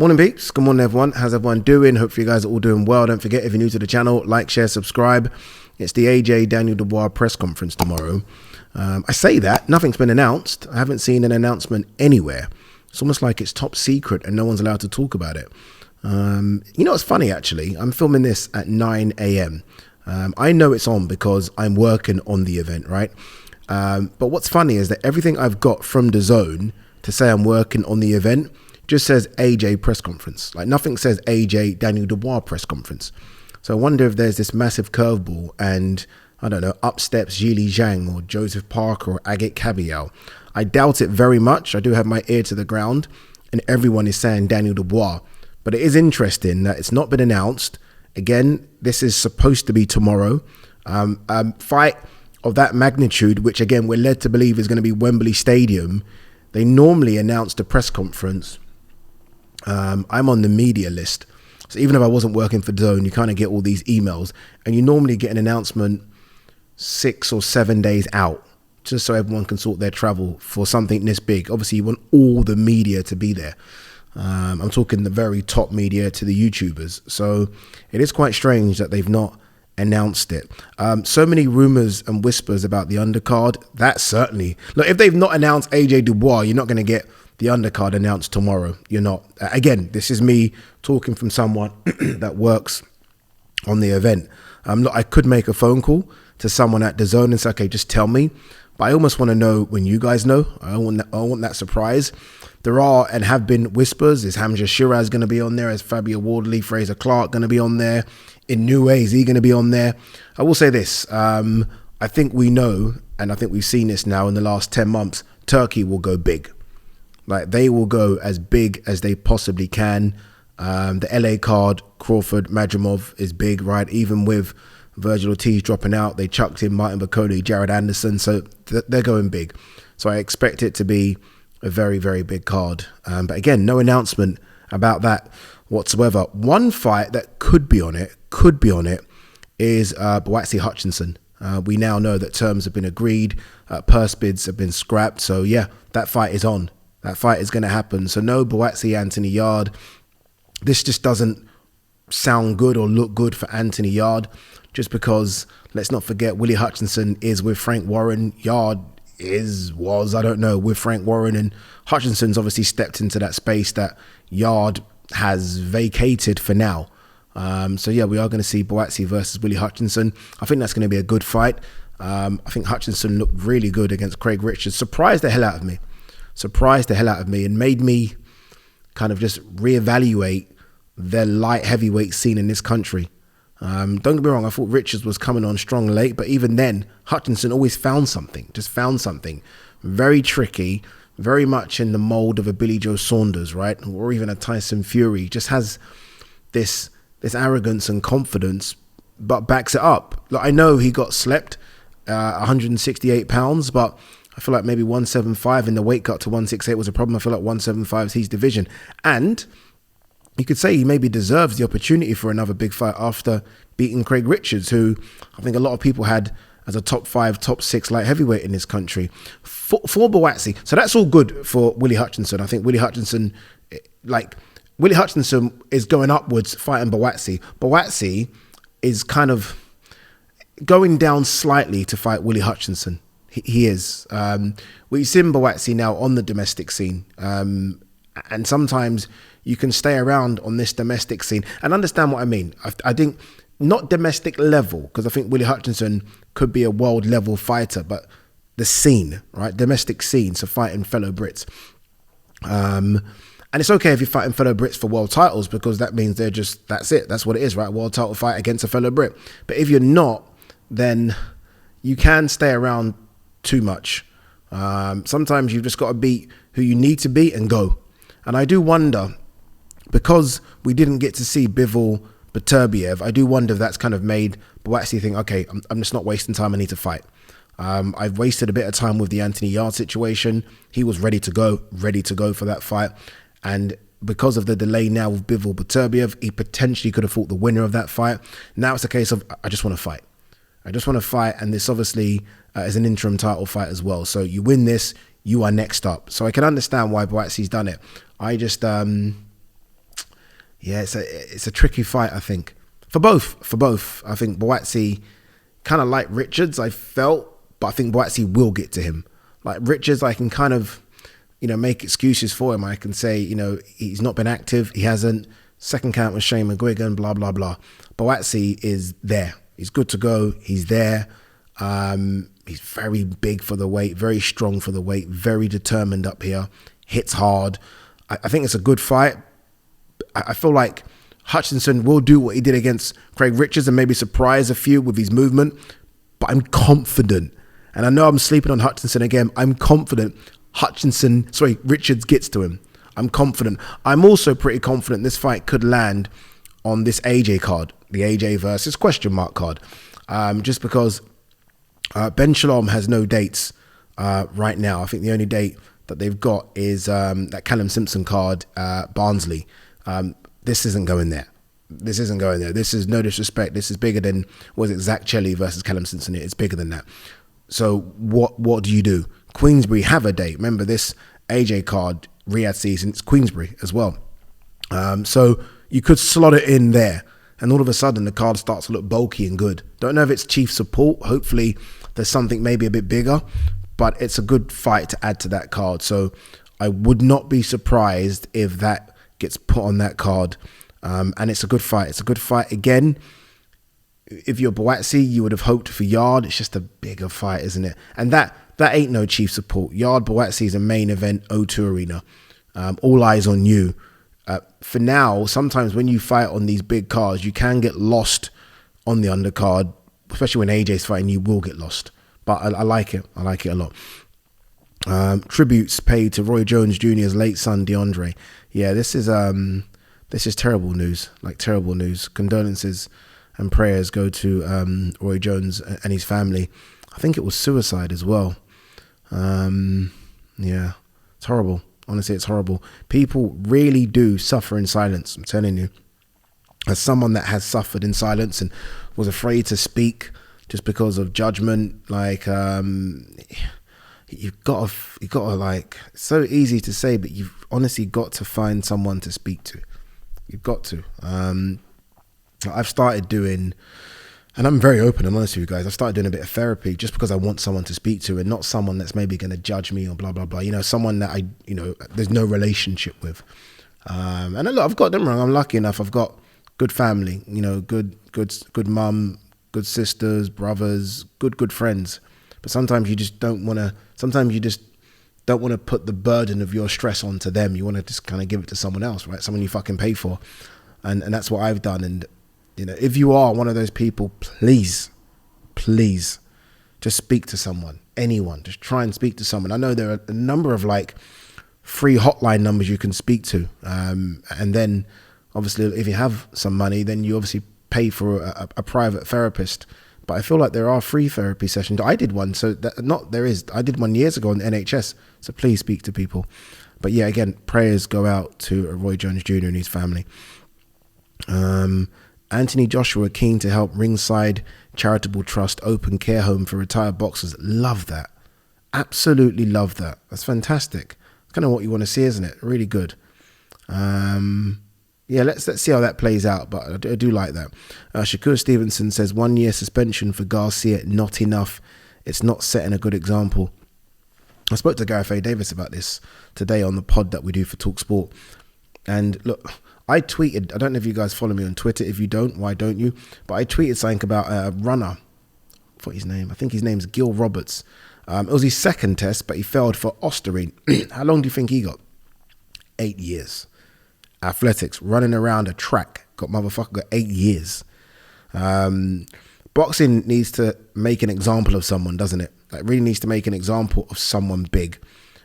Morning peeps, good morning everyone. How's everyone doing? Hopefully you guys are all doing well. Don't forget, if you're new to the channel, like, share, subscribe. It's the AJ Daniel Dubois press conference tomorrow. I say that, nothing's been announced. I haven't seen an announcement anywhere. It's almost like it's top secret and no one's allowed to talk about it. You know what's funny actually? I'm filming this at 9 a.m. I know it's on because I'm working on the event, right? But what's funny is that everything I've got from DAZN to say I'm working on the event just says AJ press conference. Like nothing says AJ Daniel Dubois press conference. So I wonder if there's this massive curveball and I don't know, up steps Zhili Zhang or Joseph Parker or Agate Kabial. I doubt it very much. I do have my ear to the ground and everyone is saying Daniel Dubois. But it is interesting that it's not been announced. Again, this is supposed to be tomorrow. Fight of that magnitude, which again, we're led to believe is going to be Wembley Stadium. They normally announce the press conference. I'm on the media list. So even if I wasn't working for DAZN, you kind of get all these emails and you normally get an announcement 6 or 7 days out, just so everyone can sort their travel for something this big. Obviously you want all the media to be there. I'm talking the very top media to the YouTubers. So it is quite strange that they've not announced it. So many rumors and whispers about the undercard. That certainly, look, if they've not announced AJ Dubois, you're not going to get the undercard announced tomorrow. You're not. Again, this is me talking from someone that works on the event. Look, I could make a phone call to someone at DAZN and say, okay, just tell me. But I almost want to know when you guys know. I want that surprise. There are and have been whispers. Is Hamza Shiraz going to be on there? Is Fabio Wardley, Fraser Clark going to be on there? In New Way, is he going to be on there? I will say this. I think we know, and I think we've seen this now in the last 10 months, Turkey will go big. Like they will go as big as they possibly can. The LA card, Crawford, Madrimov is big, right? Even with Virgil Ortiz dropping out, they chucked in Martin Bakoli, Jared Anderson. So they're going big. So I expect it to be a very, very big card. But again, no announcement about that whatsoever. One fight that could be on it is Buatsi Hutchinson. We now know that terms have been agreed. Purse bids have been scrapped. So yeah, that fight is on. That fight is going to happen. So no Buatsi Anthony Yarde. This just doesn't sound good or look good for Anthony Yarde, just because let's not forget Willy Hutchinson is with Frank Warren. Yarde was, I don't know, with Frank Warren, and Hutchinson's obviously stepped into that space that Yarde has vacated for now. So yeah, we are going to see Buatsi versus Willy Hutchinson. I think that's going to be a good fight. I think Hutchinson looked really good against Craig Richards. Surprised the hell out of me and made me kind of just reevaluate the light heavyweight scene in this country. Don't get me wrong, I thought Richards was coming on strong late, but even then, Hutchinson always found something, very tricky, very much in the mold of a Billy Joe Saunders, right? Or even a Tyson Fury. Just has this arrogance and confidence, but backs it up. Like, I know he got slept, 168 pounds, but I feel like maybe 175 in the weight cut to 168 was a problem. I feel like 175 is his division. And you could say he maybe deserves the opportunity for another big fight after beating Craig Richards, who I think a lot of people had as a top 5, top 6 light heavyweight in this country. For Buatsi. So that's all good for Willy Hutchinson. I think Willy Hutchinson is going upwards fighting Buatsi. Buatsi is kind of going down slightly to fight Willy Hutchinson. He is. We've seen Buatsi now on the domestic scene. And sometimes you can stay around on this domestic scene and understand what I mean. I think not domestic level, because I think Willy Hutchinson could be a world level fighter, but the scene, right? Domestic scene, so fighting fellow Brits. And it's okay if you're fighting fellow Brits for world titles, because that means that's it. That's what it is, right? World title fight against a fellow Brit. But if you're not, then you can stay around too much. Sometimes you've just got to beat who you need to beat and go. And I do wonder, because we didn't get to see Bivol Beterbiev, I do wonder if that's kind of made Buatsi think, okay, I'm just not wasting time, I need to fight. I've wasted a bit of time with the Anthony Yarde situation. He was ready to go for that fight. And because of the delay now with Bivol Beterbiev, he potentially could have fought the winner of that fight. Now it's a case of, I just want to fight. And this obviously is an interim title fight as well. So you win this, you are next up. So I can understand why Buatsi's done it. I just, Yeah, it's a tricky fight, I think. For both. I think Buatsi kind of like Richards, I felt, but I think Buatsi will get to him. Like Richards, I can kind of, make excuses for him. I can say, he's not been active. He hasn't. Second count with Shane McGuigan, blah, blah, blah. Buatsi is there. He's good to go. He's there. He's very big for the weight, very strong for the weight, very determined up here, hits hard. I think it's a good fight. I feel like Huthchison will do what he did against Craig Richards and maybe surprise a few with his movement, but I'm confident. And I know I'm sleeping on Huthchison again. I'm confident Richards gets to him. I'm confident. I'm also pretty confident this fight could land on this AJ card, the AJ versus question mark card. Just because Ben Shalom has no dates right now. I think the only date that they've got is that Callum Simpson card, Barnsley. This isn't going there. This is no disrespect. This is bigger than, Zach Chelly versus Callum Simpson. It's bigger than that. So what do you do? Queensbury have a date. Remember this AJ card, Riyadh season, it's Queensbury as well. So you could slot it in there. And all of a sudden the card starts to look bulky and good. Don't know if it's chief support. Hopefully there's something maybe a bit bigger. But it's a good fight to add to that card. So I would not be surprised if that gets put on that card. And it's a good fight. It's a good fight. Again, if you're Buatsi, you would have hoped for Yard. It's just a bigger fight, isn't it? And that ain't no chief support. Yard Buatsi is a main event O2 Arena. All eyes on you. For now, sometimes when you fight on these big cards, you can get lost on the undercard, especially when AJ's fighting, you will get lost. But I like it. I like it a lot. Tributes paid to Roy Jones Jr.'s late son, DeAndre. Yeah, this is terrible news. Like terrible news. Condolences and prayers go to Roy Jones and his family. I think it was suicide as well. Yeah, it's horrible. Honestly, it's horrible. People really do suffer in silence. I'm telling you. As someone that has suffered in silence and was afraid to speak just because of judgment, like you've got to like, it's so easy to say, but you've honestly got to find someone to speak to. You've got to. I've started doing, and I'm very open and honest with you guys, I've started doing a bit of therapy just because I want someone to speak to and not someone that's maybe going to judge me or blah, blah, blah. Someone that there's no relationship with. And look, I've got them wrong. I'm lucky enough. I've got good family, good mum, good sisters, brothers, good friends. But sometimes you just don't want to put the burden of your stress onto them. You want to just kind of give it to someone else, right? Someone you fucking pay for. And that's what I've done. And, if you are one of those people, please, just speak to someone, anyone. Just try and speak to someone. I know there are a number of free hotline numbers you can speak to. And then obviously if you have some money, then you obviously pay for a private therapist. But I feel like there are free therapy sessions. I did one. I did one years ago on the NHS. So please speak to people. But yeah, again, prayers go out to Roy Jones Jr. and his family. Anthony Joshua keen to help Ringside Charitable Trust open care home for retired boxers. Love that. Absolutely love that. That's fantastic. It's kind of what you want to see, isn't it? Really good. Yeah, let's see how that plays out, but I do like that. Shakur Stevenson says 1 year suspension for Garcia, not enough. It's not setting a good example. I spoke to Gareth A. Davis about this today on the pod that we do for TalkSport. And look, I tweeted, I don't know if you guys follow me on Twitter. If you don't, why don't you? But I tweeted something about a runner. What's his name? I think his name's Gil Roberts. It was his second test, but he failed for Osterine. How long do you think he got? 8 years. Athletics, running around a track. Got 8 years. Boxing needs to make an example of someone, doesn't it? Like, really needs to make an example of someone big.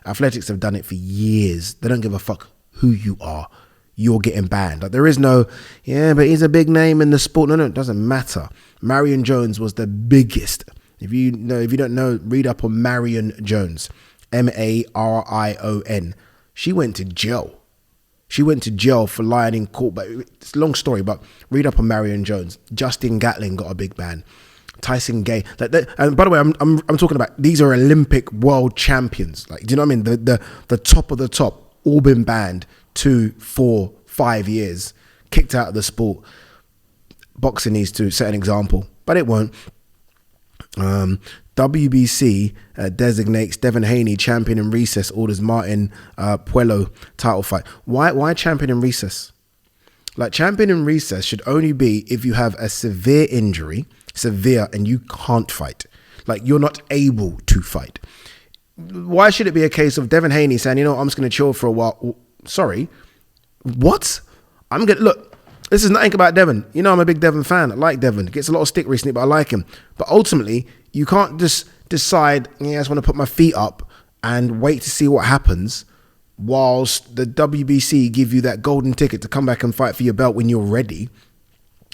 Athletics have done it for years. They don't give a fuck who you are. You're getting banned. Like, there is no, yeah, but he's a big name in the sport. No, it doesn't matter. Marion Jones was the biggest. If you don't know, read up on Marion Jones. Marion. She went to jail. She went to jail for lying in court. But it's a long story, but read up on Marion Jones. Justin Gatlin got a big ban. Tyson Gay. And by the way, I'm talking about, these are Olympic world champions. Like, do you know what I mean? The top of the top, all been banned 2, 4, 5 years kicked out of the sport. Boxing needs to set an example, but it won't. WBC designates Devon Haney champion in recess, orders Martin Puello title fight. Why champion in recess? Like, champion in recess should only be if you have a severe injury, and you can't fight. Like, you're not able to fight. Why should it be a case of Devon Haney saying, you know, I'm just going to chill for a while? Sorry, what? Look, this is nothing about Devon. You know, I'm a big Devon fan. I like Devon. Gets a lot of stick recently, but I like him. But ultimately, you can't just decide, yeah, I just want to put my feet up and wait to see what happens whilst the WBC give you that golden ticket to come back and fight for your belt when you're ready.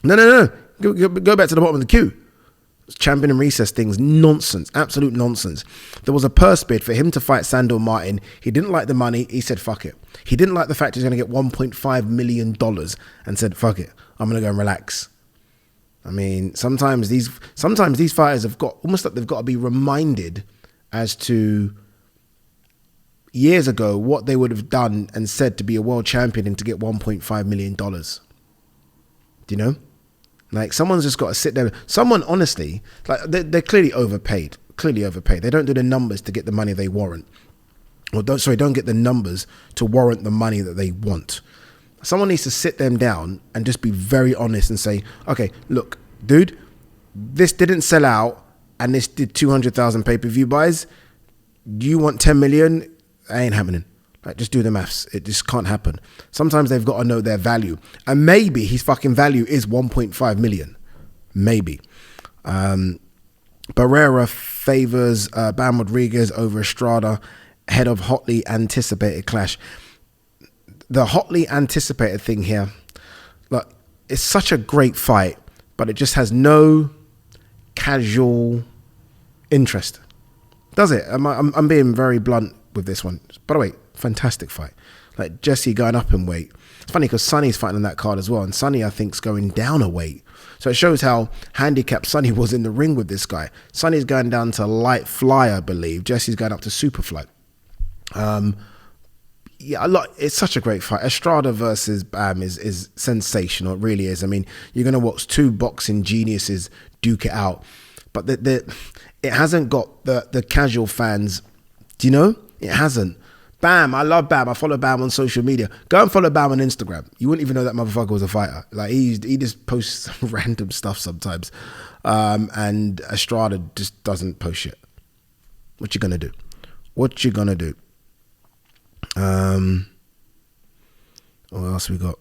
No. Go back to the bottom of the queue. Champion in recess things, nonsense, absolute nonsense. There was a purse bid for him to fight Sandor Martin. He didn't like the money. He said, fuck it. He didn't like the fact he's going to get $1.5 million and said, fuck it. I'm going to go and relax. I mean, sometimes these fighters have got almost like they've got to be reminded as to years ago what they would have done and said to be a world champion and to get $1.5 million. Do you know? Like, someone's just got to sit there. Someone, honestly, like, they're clearly overpaid. They don't do the numbers to get the money they warrant. Or don't get the numbers to warrant the money that they want. Someone needs to sit them down and just be very honest and say, okay, look, dude, this didn't sell out and this did 200,000 pay-per-view buys. Do you want 10 million? That ain't happening. Like, just do the maths. It just can't happen. Sometimes they've got to know their value. And maybe his fucking value is 1.5 million. Maybe. Barrera favors Bam Rodriguez over Estrada ahead of hotly anticipated clash. The hotly anticipated thing here, like, it's such a great fight, but it just has no casual interest. Does it? I'm being very blunt with this one. By the way, fantastic fight. Like, Jesse going up in weight. It's funny because Sonny's fighting on that card as well, and Sonny, I think, is going down a weight. So it shows how handicapped Sonny was in the ring with this guy. Sonny's going down to light fly, I believe. Jesse's going up to super fly. Yeah, it's such a great fight. Estrada versus Bam is sensational. It really is. I mean, you're going to watch two boxing geniuses duke it out, but it hasn't got the casual fans. Do you know? It hasn't. Bam, I love Bam. I follow Bam on social media. Go and follow Bam on Instagram. You wouldn't even know that motherfucker was a fighter. Like, he just posts random stuff sometimes. And Estrada just doesn't post shit. What you gonna do? What else we got?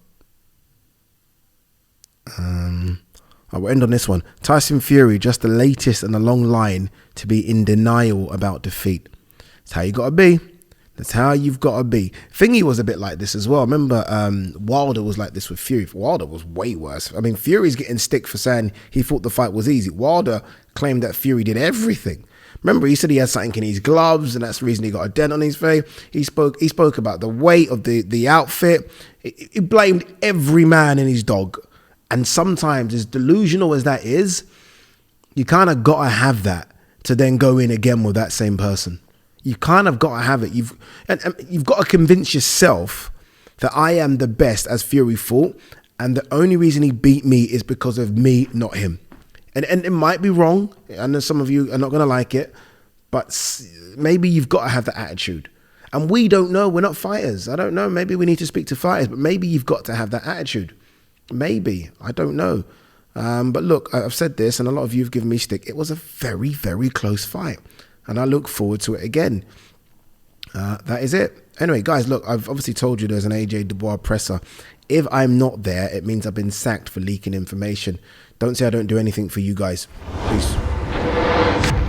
We'll end on this one. Tyson Fury, just the latest in a long line to be in denial about defeat. That's how you gotta be. That's how you've got to be. Thingy was a bit like this as well. Remember, Wilder was like this with Fury. Wilder was way worse. I mean, Fury's getting stick for saying he thought the fight was easy. Wilder claimed that Fury did everything. Remember, he said he had something in his gloves, and that's the reason he got a dent on his face. He spoke about the weight of the outfit. He blamed every man and his dog. And sometimes, as delusional as that is, you kind of got to have that to then go in again with that same person. You kind of got to have it. You've got to convince yourself that I am the best, as Fury fought, and the only reason he beat me is because of me, not him. And it might be wrong. I know some of you are not going to like it, but maybe you've got to have that attitude. And we don't know. We're not fighters. I don't know. Maybe we need to speak to fighters, but maybe you've got to have that attitude. Maybe. I don't know. But look, I've said this, and a lot of you have given me stick. It was a very, very close fight. And I look forward to it again. That is it. Anyway, guys, look, I've obviously told you there's an AJ Dubois presser. If I'm not there, it means I've been sacked for leaking information. Don't say I don't do anything for you guys. Peace.